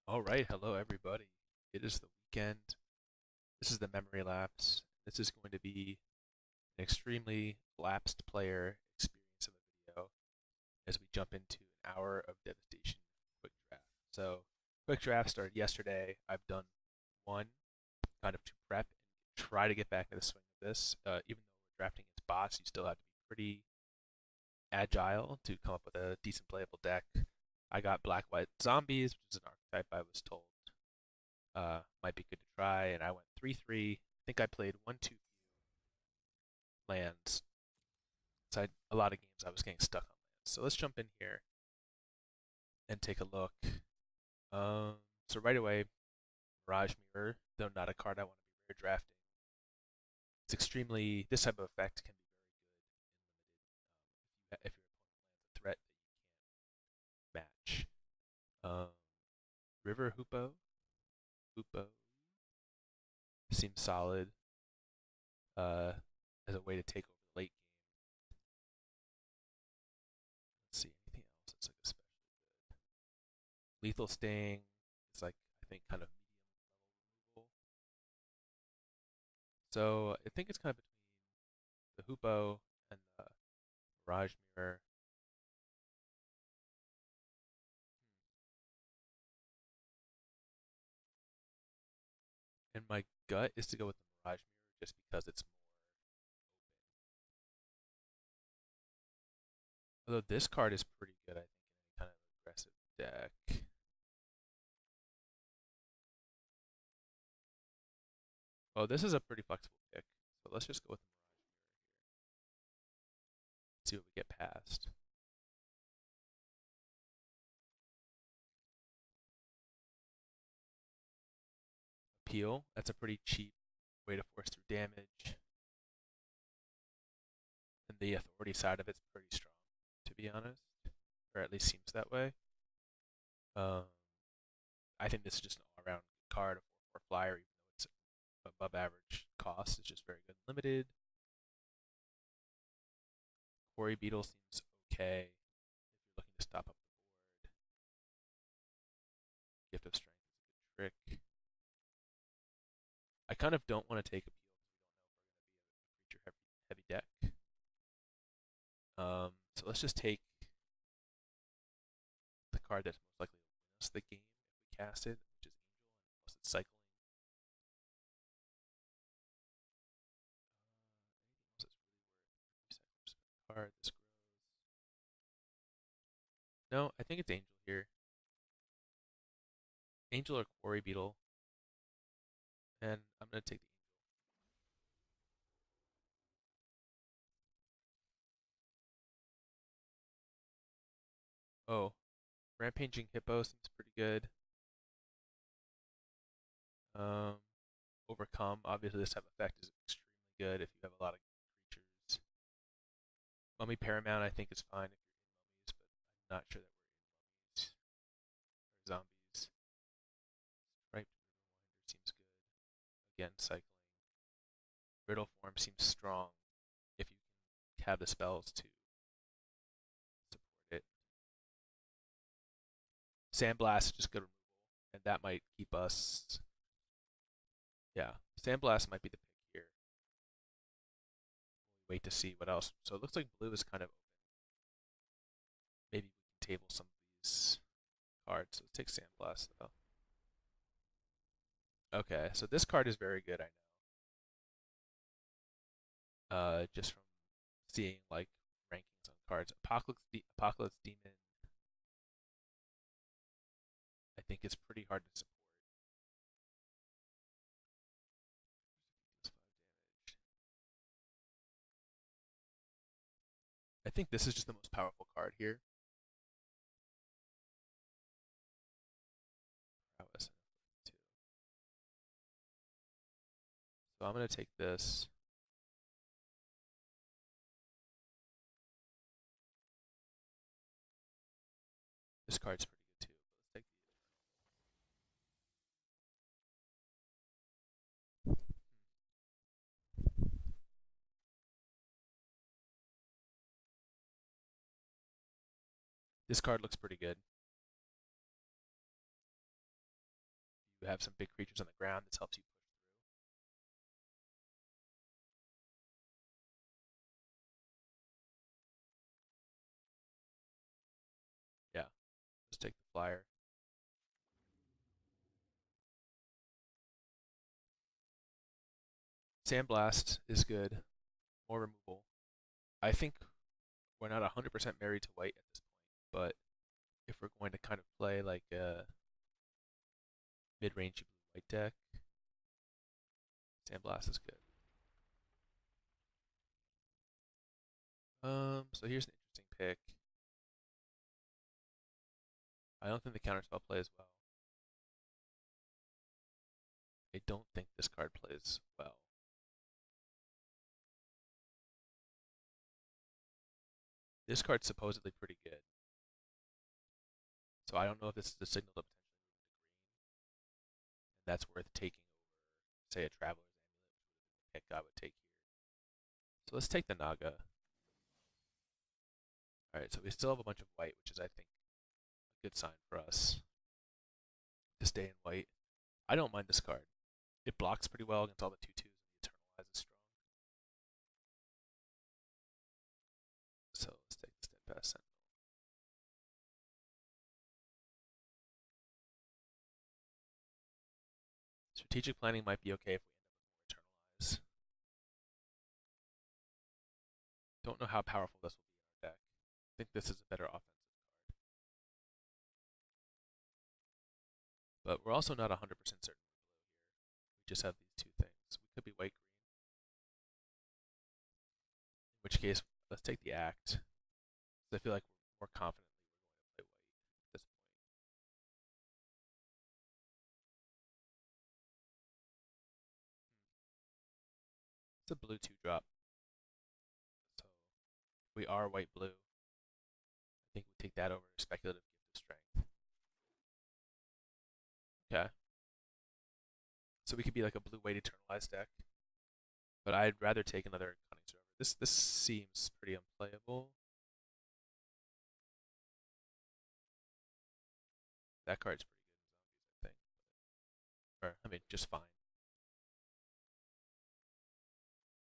All right, hello everybody. It is the weekend. This is the memory lapse. This is going to be an extremely lapsed player experience of a video as we jump into an hour of devastation quick draft. So, quick draft started yesterday. I've done one kind of to prep and try to get back in the swing of this. Even though we're drafting against bots, you still have to be pretty agile to come up with a decent playable deck. I got black white zombies, which is an archetype I was told might be good to try. And I went 3-3. I think I played 1-2 lands. So a lot of games I was getting stuck on lands. So let's jump in here and take a look. Um, so right away, Mirage Mirror, though not a card I want to be rare drafting. It's extremely, this type of effect can be very good in limited if your opponent lands a threat that you can't match. Um, River Hoopo seems solid uh, as a way to take over the late game. Let's see anything else that's like especially good. Lethal Sting is like I think kind of medium level removal. So I think it's kind of between the Hoopo and the Mirage Mirror. And my gut is to go with the Mirage Mirror just because it's more. Although this card is pretty good, I think, in any kind of aggressive deck. Oh, this is a pretty flexible pick. So let's just go with the Mirage Mirror here. See what we get past. Appeal. That's a pretty cheap way to force through damage. And the authority side of it's pretty strong, to be honest. Or at least seems that way. Um, I think this is just an all-around card, a 4/4 flyer, even though it's above average cost. It's just very good limited. Quarry Beetle seems okay if you're looking to stop up the board. Gift of Strength is a good trick. I kind of don't want to take Appeal because we don't know if we're going to be a creature heavy deck. So let's just take the card that's most likely to win us the game if we cast it, which is Angel, and plus it's cycling. Anything else that's really worth recycling card? This grows. No, I think it's Angel here. Angel or Quarry Beetle, and I'm gonna take the Angel. Oh, Rampaging Hippo seems pretty good. Um, Overcome, obviously this type of effect is extremely good if you have a lot of creatures. Mummy Paramount I think is fine if you're in mummies, but I'm not sure that we're in mummies or zombies. Striped Riverwinder seems good. Again, cycling. Riddle form seems strong if you can have the spells to support it. Sandblast is just good removal, and that might keep us. Yeah, Sandblast might be the pick here. We wait to see what else. So it looks like blue is kind of open. Maybe we can table some of these cards. Let's take Sandblast though. Okay, so this card is very good, I know. Just from seeing like rankings on cards. Apocalypse Demon, I think is pretty hard to support. Deals 5 damage. I think this is just the most powerful card here. Prowess too. So I'm gonna take this. This card's pretty good too. But let's take this card looks pretty good. you have some big creatures on the ground, this helps you push through. Yeah, let's take the flyer. Sandblast is good. More removal. I think we're not 100% married to white at this point, but if we're going to kind of play like a mid-range blue white deck, Sandblast is good. So here's an interesting pick. I don't think the counterspell plays well. I don't think this card plays well. This card's supposedly pretty good. So I don't know if this is a signal to potentially move to green, and that's worth taking over, say, a Traveler's Amulet, which would have been the pick I would take here. So let's take the Naga. Alright, so we still have a bunch of white, which is, I think, a good sign for us to stay in white. I don't mind this card. It blocks pretty well against all the 2/2s, and the Eternalize is strong. So let's take the Steadfast Sentinel. Strategic planning might be okay if we end up with more Eternalize. Don't know how powerful this will be in our deck. I think this is a better offensive card. But we're also not 100% certain we're blue here. We just have these two things. We could be white-green. In which case, let's take the Act. I feel like we're more confidently we're going to play white at this point. It's a blue 2-drop. So we are white-blue. I think we take that over Speculative Gift of Strength. Okay. So we could be like a blue-white Eternalized deck. But I'd rather take another Cunning Server. This seems pretty unplayable. That card's pretty good in zombies, I think. Or, I mean, just fine.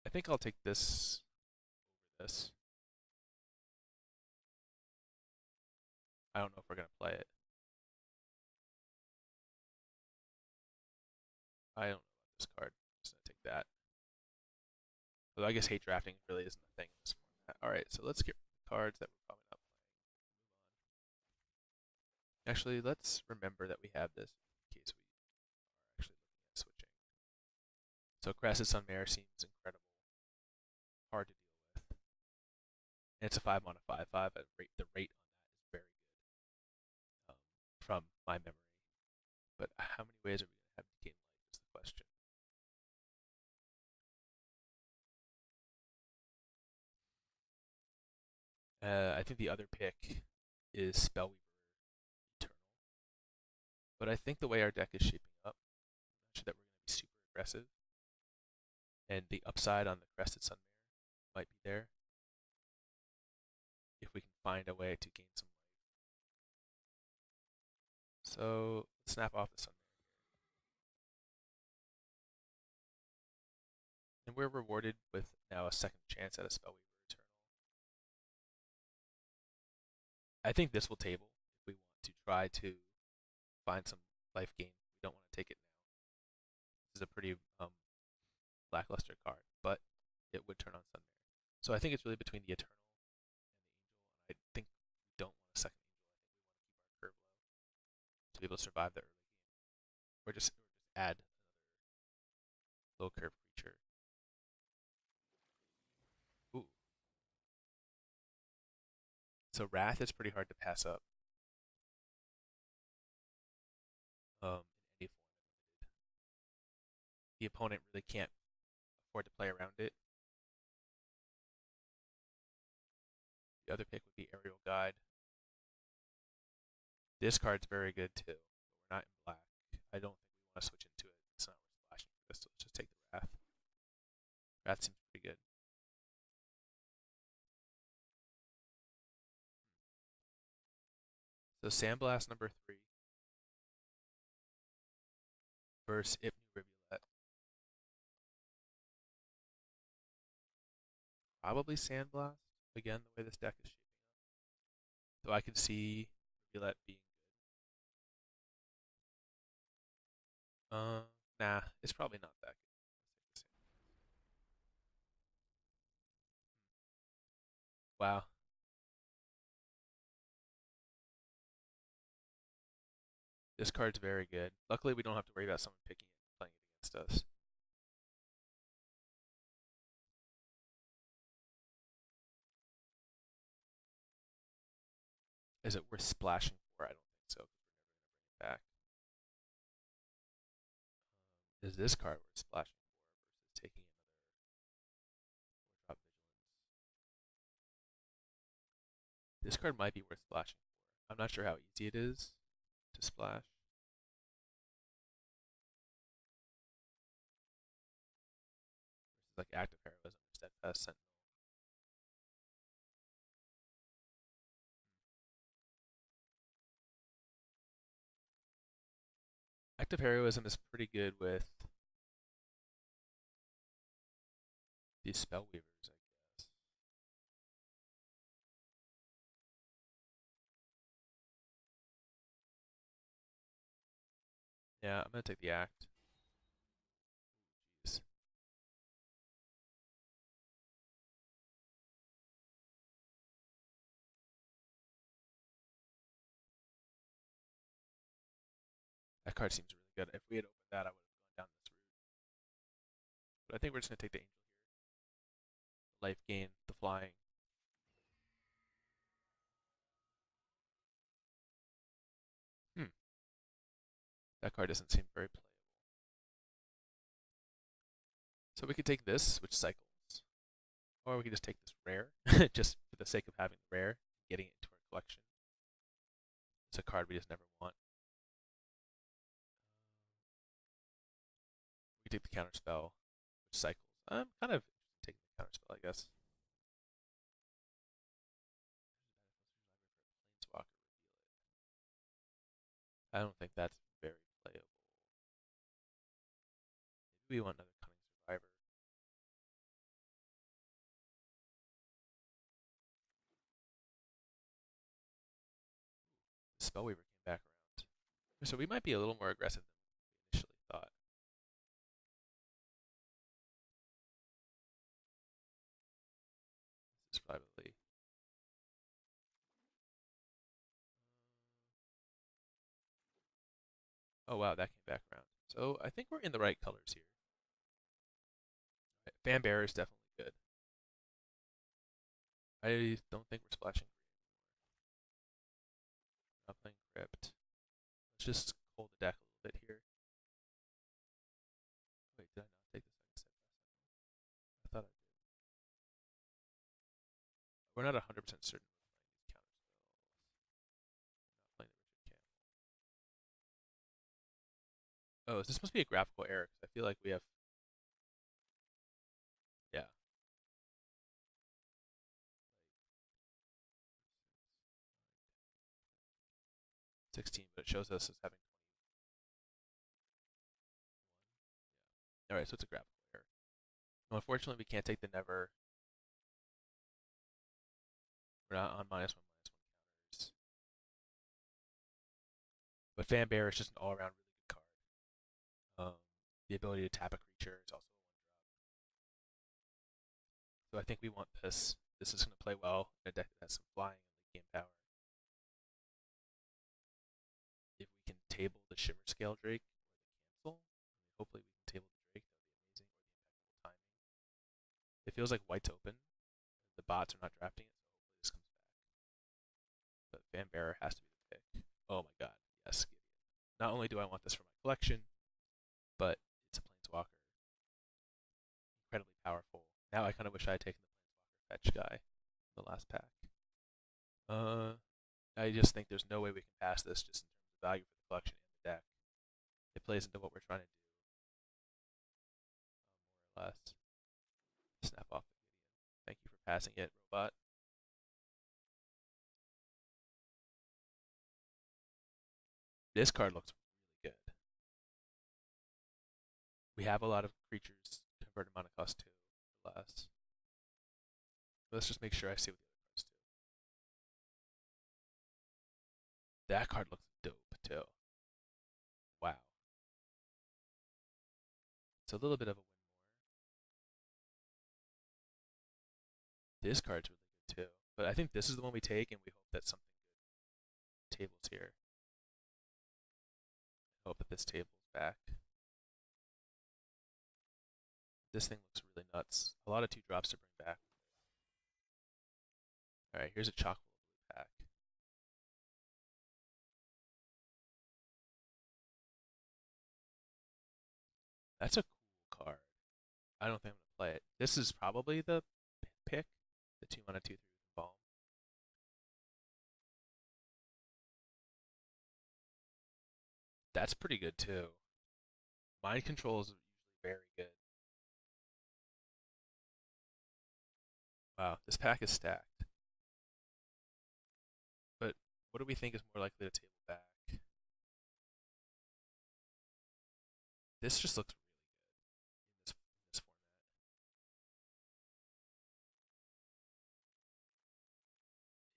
I think I'll take this over this. I don't know if we're going to play it. I don't know about this card. I'm just going to take that. Although I guess hate drafting really isn't a thing in this format. Alright, so let's get rid of the cards that we're probably not playing. Move on. Actually, let's remember that we have this in case we are actually looking at switching. So Crested Sunmare seems incredible. Hard to deal with. And it's a 5-mana 5/5. The rate on that is very good from my memory. But how many ways are we going to have to gain life is the question. I think the other pick is Spellweaver Eternal. But I think the way our deck is shaping up, I'm not sure that we're going to be super aggressive. And the upside on the Crested Sunmare might be there if we can find a way to gain some life. So let's snap off the Sunmare here. And we're rewarded with now a second chance at a Spellweaver Eternal. I think this will table if we want to try to find some life gain. We don't want to take it now. This is a pretty lackluster card, but it would turn on Sunmare. So I think it's really between the Eternal and the Angel, and I think we don't want a second Angel. I think we want to keep our curve low to be able to survive the early game. Or just add another low curve creature. Ooh. So Wrath is pretty hard to pass up. In any form. The opponent really can't afford to play around it. The other pick would be Aerial Guide. This card's very good too, but we're not in black. I don't think we want to switch into it. It's not worth splashing for this, so let's just take the Wrath. Wrath seems pretty good. So Sandblast number 3. versus Ipnu Rivulet. Probably Sandblast. Again, the way this deck is shaping up. So I can see Rivulet being good. Nah, it's probably not that good. Wow. This card's very good. Luckily, we don't have to worry about someone picking it and playing it against us. Is it worth splashing for? I don't think so, because we're never going to bring it back. Is this card worth splashing for versus taking another 4-drop vigilance? This card might be worth splashing for. I'm not sure how easy it is to splash. Versus like active heroism, steadfast sentinel. Active heroism is pretty good with these spell weavers, I guess. Yeah, I'm gonna take the act. Jeez. That card seems really good. If we had opened that, I would have gone down this route. But I think we're just gonna take the angel here. Life gain, the flying. Hmm. That card doesn't seem very playable. So we could take this, which cycles. Or we could just take this rare, just for the sake of having the rare, getting it into our collection. It's a card we just never want. We could take the counter spell, which cycles. I'm kind of taking the counter spell, I guess. Planeswalker reveal it. I don't think that's very playable. Maybe we want another cunning survivor. Spellweaver came back around. So we might be a little more aggressive than we initially thought. This is probably. Oh wow, that came back around. So I think we're in the right colors here. Fan Bearer is definitely good. I don't think we're splashing green anymore. Not playing Crypt. Let's just hold the deck a little bit here. Wait, did I not take the second step? I thought I did. We're not 100% certain we're playing these counter spells. We're not playing the Richard Campbell. Oh, this must be a graphical error because I feel like we have. Yeah. 16, but it shows us as having 21. Yeah. Alright, so it's a graphical error. Well, unfortunately, we can't take the Never. We're not on -1/-1 counters. But Fan Bearer is just an all around really good card. The ability to tap a creature is also a 1-drop. So I think we want this. This is going to play well in a deck that has some flying and late game power. If we can table the Shimmer Scale Drake or the Cancel, hopefully we can table the Drake. That would be amazing. Or the impeccable timing. It feels like white's open. The bots are not drafting it, so hopefully this comes back. But Fan Bearer has to be the pick. Oh my god, yes, Gideon. Not only do I want this for my collection, but it's a Planeswalker. Incredibly powerful. Now I kind of wish I had taken the Planeswalker fetch guy in the last pack. I just think there's no way we can pass this just in terms of value for the collection and the deck. It plays into what we're trying to do, more or less. Snap off the Gideon. Thank you for passing it, robot. This card looks really good. We have a lot of creatures converted mana cost 2 or less. Let's just make sure I see what the other cards do. That card looks dope too. Wow. It's a little bit of a win more. This card's really good too. But I think this is the one we take, and we hope that something good tables here. I hope that this table's back. This thing looks really nuts. A lot of 2-drops to bring back. Alright, here's a chocolate blue pack. That's a cool card. I don't think I'm going to play it. This is probably the pick. The 2 mana 2/3 Balm. That's pretty good too. Mind control is usually very good. Wow, this pack is stacked. But what do we think is more likely to table back? This just looks really good in this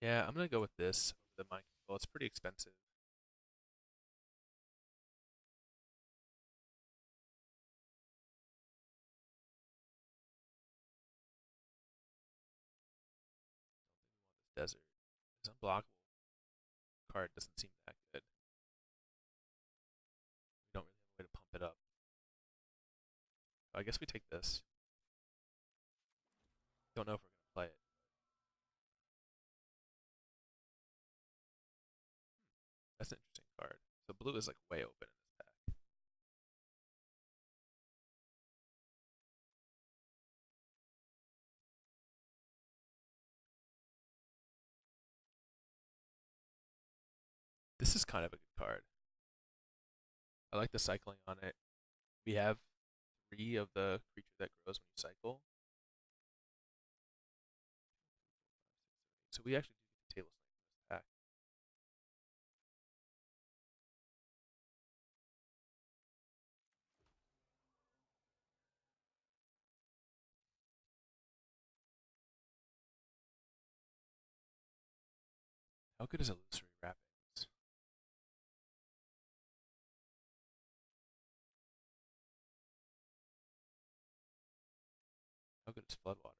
format. Yeah, I'm gonna go with this over the mind control. It's pretty expensive. Desert. This unblockable card doesn't seem that good. We don't really have a way to pump it up. I guess we take this. Don't know if we're gonna play it. That's an interesting card. So blue is like way open in this pack. This is kind of a good card. I like the cycling on it. We have 3 of the creature that grows when you cycle. So we actually do get the table snake in this pack. How good is Illusory Wrappings? How good is Floodwaters?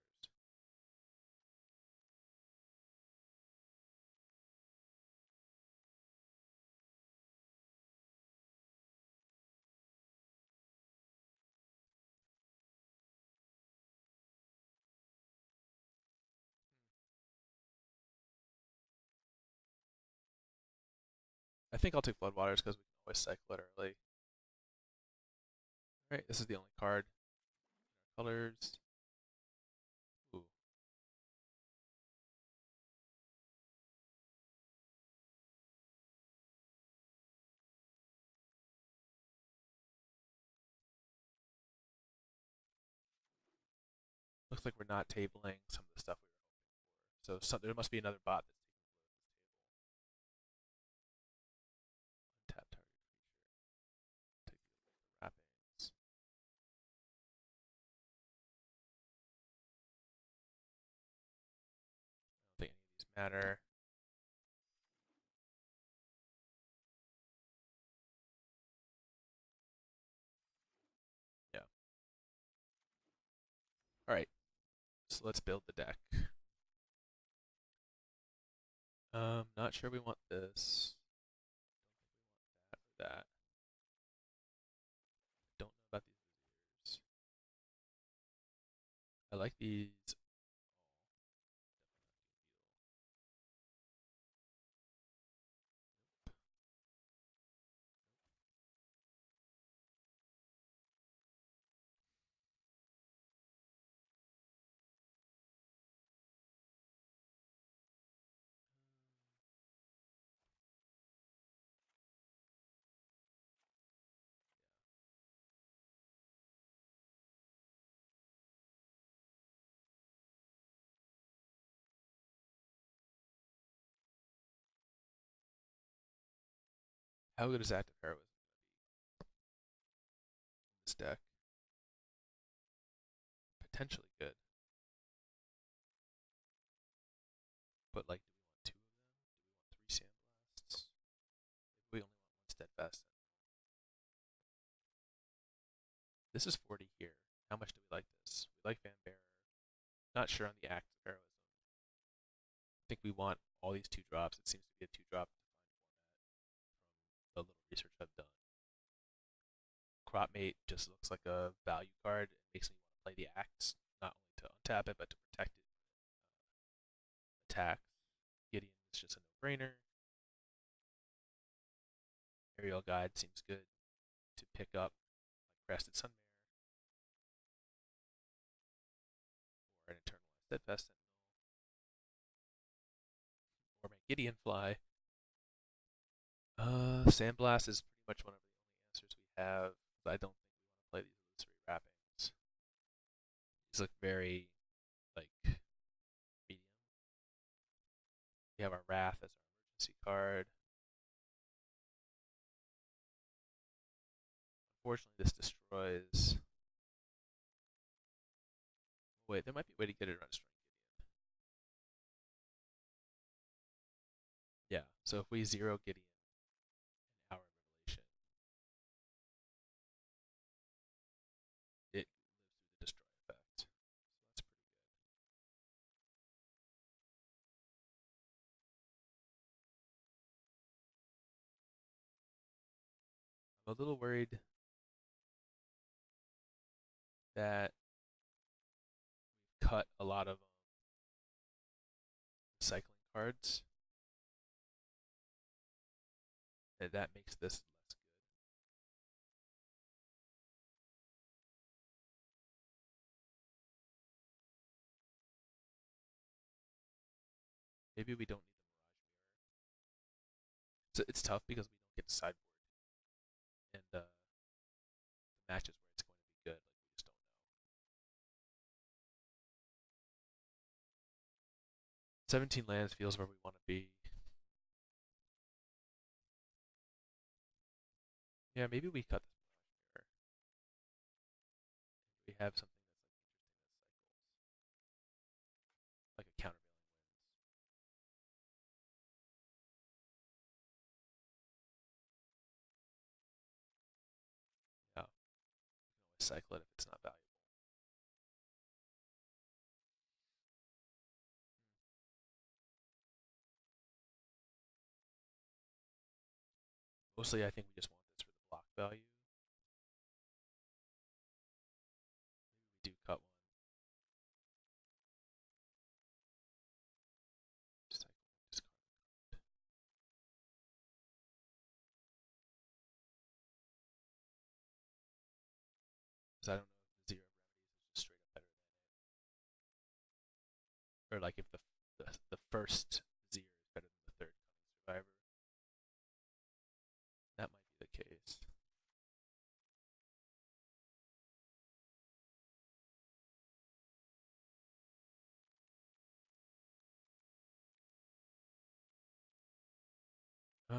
I think I'll take Floodwaters because we can always cycle it early. Alright, this is the only card. Colors. Ooh. Looks like we're not tabling some of the stuff we were hoping for. So there must be another bot that's taking blue at this table. Untap target creature. Take the wrappings. I don't think any of these matter. Yeah. Alright. So let's build the deck. Not sure we want this. Don't think we want that or that. Don't know about these viziers. I like these. How good is active heroism in this deck? potentially good. But like, do we want two of them? Do we want three sandblasts? Maybe we only want one steadfast. This is 40 here. How much do we like this? We like Van Bearer. Not sure on the act of heroism. I think we want all these 2-drops. It seems to be a 2-drop defined format from the little research I've done. Cropmate just looks like a value card. It makes me want to play the axe, not only to untap it, but to protect it. Attack. Gideon is just a no-brainer. Aerial Guide seems good to pick up, like Crested Sunmare, or an Internalized Steadfast Sentinel, or make Gideon fly. Sandblast is pretty much one of the only answers we have. I don't think we want to play these illusory wrappings. These look very, like, medium. We have our Wrath as our emergency card. Unfortunately, this destroys. Wait, there might be a way to get it around Strike Gideon. Yeah, so if we 0 Gideon in our Revelation, it lives through the destroy effect. So that's pretty good. I'm a little worried that we've cut a lot of cycling cards, and that makes this less good. Maybe we don't need the Mirage Mirror. It's tough because we don't get to sideboard, and the matches where it's going to be good, like we just don't know. 17 lands feels where we want to be. Yeah, maybe we cut this Mirage Mirror. We have something that's like interesting that cycles, like a countervailing winds. Yeah, we can always cycle it if it's not valuable. Mostly, I think we just want this for the block value. Maybe we do cut one. Cycle, discard the card. Because I don't know if the 0 remedies is just straight up better than it, or like if the first 0 is better than the third Cunning Survivor. That might be the case. What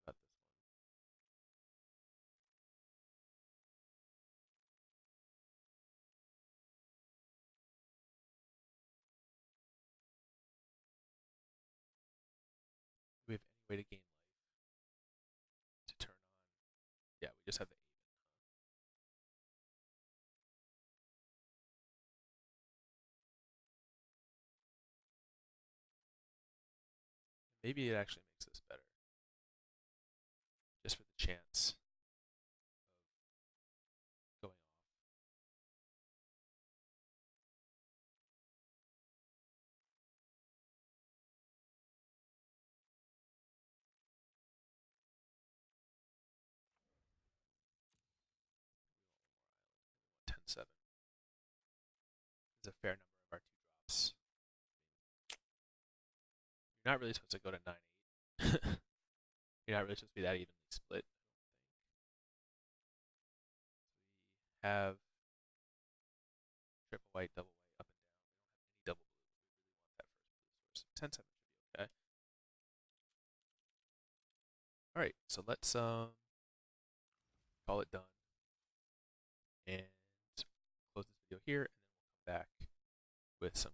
about this one? Do we have any way to gain life to turn on? Yeah, we just have the Aven. Maybe it actually makes this better, just for the chance of going off. We want 10-7. It's a fair number of our 2-drops. You're not really supposed to go to 9-8. You're not really supposed to be that evenly split. We have triple white, double white, up and down. We don't have any double blue, but we really want that first blue source. 10-7 should be okay. Alright, so let's call it done and close this video here, and then we'll come back with some